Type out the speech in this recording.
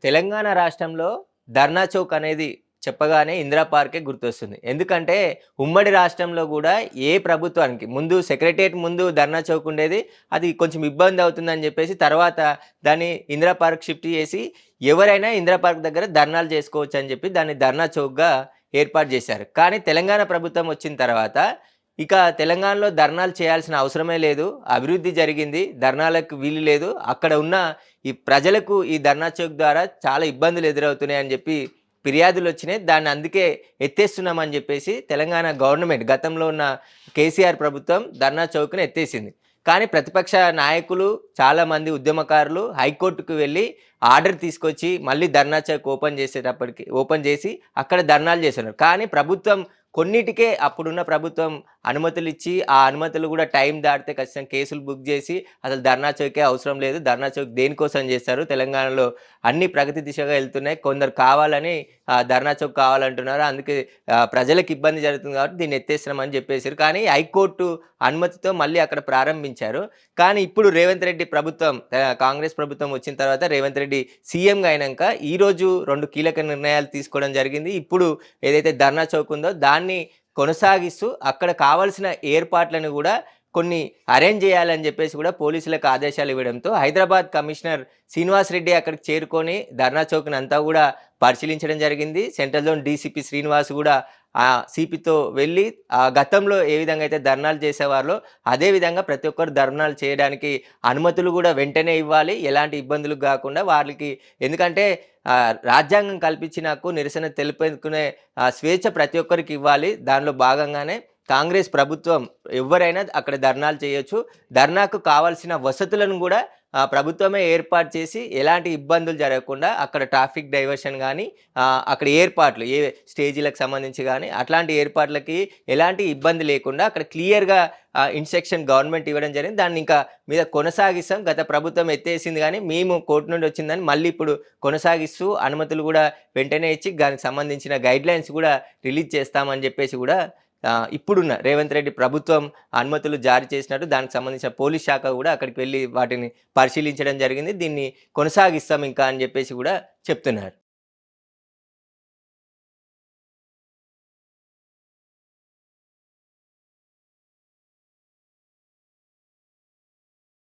తెలంగాణ రాష్ట్రంలో ధర్నా చౌక్ అనేది చెప్పగానే ఇందిరా పార్కే గుర్తొస్తుంది. ఎందుకంటే ఉమ్మడి రాష్ట్రంలో గూడా ఏ ప్రభుత్వానికి ముందు సెక్రటేరియట్ ముందు ధర్నా చౌక్ ఉండేది. అది కొంచెం ఇబ్బంది అవుతుందని జెప్పేసి తర్వాత దాన్ని ఇందిరా పార్క్ షిఫ్ట్ చేసి ఎవరైనా ఇందిరా పార్క్ దగ్గర ధర్నాలు చేసుకోవచ్చని జెప్పి దాన్ని ధర్నా చౌక్‌గా ఏర్పాటు జేశారు. కానీ తెలంగాణ ప్రభుత్వం వచ్చిన తర్వాత ఇక తెలంగాణలో ధర్నాలు చేయాల్సిన అవసరమే లేదు. అభివృద్ధి జరిగింది. ధర్నాలకు వీలు లేదు. అక్కడ ఉన్న ఈ ప్రజలకు ఈ ధర్నా చౌక్ ద్వారా చాలా ఇబ్బందులు ఎదురవుతున్నాయని చెప్పి ఫిర్యాదులొచ్చినాయి. దాన్ని అందుకే ఎత్తేస్తున్నామని జెప్పేసి తెలంగాణ గవర్నమెంట్ గతంలో ఉన్న కేసీఆర్ ప్రభుత్వం ధర్నా చౌక్‌ని ఎత్తేసింది. కానీ ప్రతిపక్ష నాయకులు, చాలామంది ఉద్యమకారులు హైకోర్టుకు వెళ్లి ఆర్డర్ తీసుకొచ్చి మళ్ళీ ధర్నా చౌక్ ఓపెన్ చేసి అక్కడ ధర్నాలు చేస్తున్నారు. కానీ ప్రభుత్వం కొన్నిటికే అప్పుడున్న ప్రభుత్వం అనుమతులిచ్చి, ఆ అనుమతులు గూడా టైం దాటితే ఖచ్చితంగా కేసులు బుక్ జేసి, అసలు ధర్నా చౌకే అవసరం లేదు. ధర్నా చౌక్ దేనికోసం జేస్తారు? తెలంగాణలో అన్ని ప్రగతి దిశగా ఎళ్తున్నాయి. కొందరు కావాలని ధర్నా చౌక్ కావాలంటున్నారు. అందుకే ప్రజలకు ఇబ్బంది జరుగుతుంది కాబట్టి దీన్ని ఎత్తేస్తున్నామని జెప్పేసారు. కానీ హైకోర్టు అనుమతితో మళ్ళీ అక్కడ ప్రారంభించారు. కానీ ఇప్పుడు రేవంత్ రెడ్డి ప్రభుత్వం కాంగ్రెస్ ప్రభుత్వం వచ్చిన తర్వాత రేవంత్ రెడ్డి సీఎంగా అయినంక ఈరోజు 2 కీలక నిర్ణయాలు తీసుకోవడం జరిగింది. ఇప్పుడు ఏదైతే ధర్నా చౌక్ ఉందో దాన్ని కొనసాగిస్తూ అక్కడ కావాల్సిన ఏర్పాట్లను గూడా కొన్ని అరేంజ్ చేయాలని జెప్పేసి గూడా పోలీసులకు ఆదేశాలు ఇవ్వడంతో హైదరాబాద్ కమిషనర్ శ్రీనివాస్ రెడ్డి అక్కడికి చేరుకొని ధర్నా చౌక్‌నంతా గూడా పరిశీలించడం జరిగింది. సెంట్రల్ జోన్ డీసీపీ శ్రీనివాస్ గూడా సిపితో వెళ్ళి గతంలో ఏ విధంగా అయితే ధర్నాలు చేసేవారో అదే విధంగా ప్రతి ఒక్కరు ధర్నాలు చేయడానికి అనుమతులు గూడా వెంటనే ఇవ్వాలి. ఎలాంటి ఇబ్బందులు గాకుండా వాళ్ళకి ఎందుకంటే రాజ్యాంగం కల్పించిన హక్కు నిరసన తెలుపుకునే స్వేచ్ఛ ప్రతి ఒక్కరికి ఇవ్వాలి. దానిలో భాగంగానే కాంగ్రెస్ ప్రభుత్వం ఎవ్వరైనా అక్కడ ధర్నాలు చేయొచ్చు. ధర్నాకు కావాల్సిన వసతులను గూడా ప్రభుత్వమే ఏర్పాటు చేసి ఎలాంటి ఇబ్బందులు జరగకుండా అక్కడ ట్రాఫిక్ డైవర్షన్ గానీ, అక్కడ ఏర్పాట్లు స్టేజీలకు సంబంధించి గానీ, అట్లాంటి ఏర్పాట్లకి ఎలాంటి ఇబ్బంది లేకుండా అక్కడ క్లియర్‌గా ఇన్‌స్ట్రక్షన్ గవర్నమెంట్ ఇవ్వడం జరిగింది. దాన్ని ఇంకా మీద కొనసాగిస్తాం. గత ప్రభుత్వం ఎత్తేసింది గానీ, మేము కోర్టు నుండి వచ్చిందని మళ్ళీ ఇప్పుడు కొనసాగిస్తూ అనుమతులు గూడా వెంటనే ఇచ్చి దానికి సంబంధించిన గైడ్‌లైన్స్ గూడా రిలీజ్ చేస్తామని జెప్పేసి గూడా ఇప్పుడున్న రేవంత్ రెడ్డి ప్రభుత్వం అనుమతులు జారీ చేసినట్టు దానికి సంబంధించిన పోలీస్ శాఖ గూడా అక్కడికి వెళ్లి వాటిని పరిశీలించడం జరిగింది. దీన్ని కొనసాగిస్తాం ఇంకా అని జెప్పేసి గూడా చెప్తున్నారు.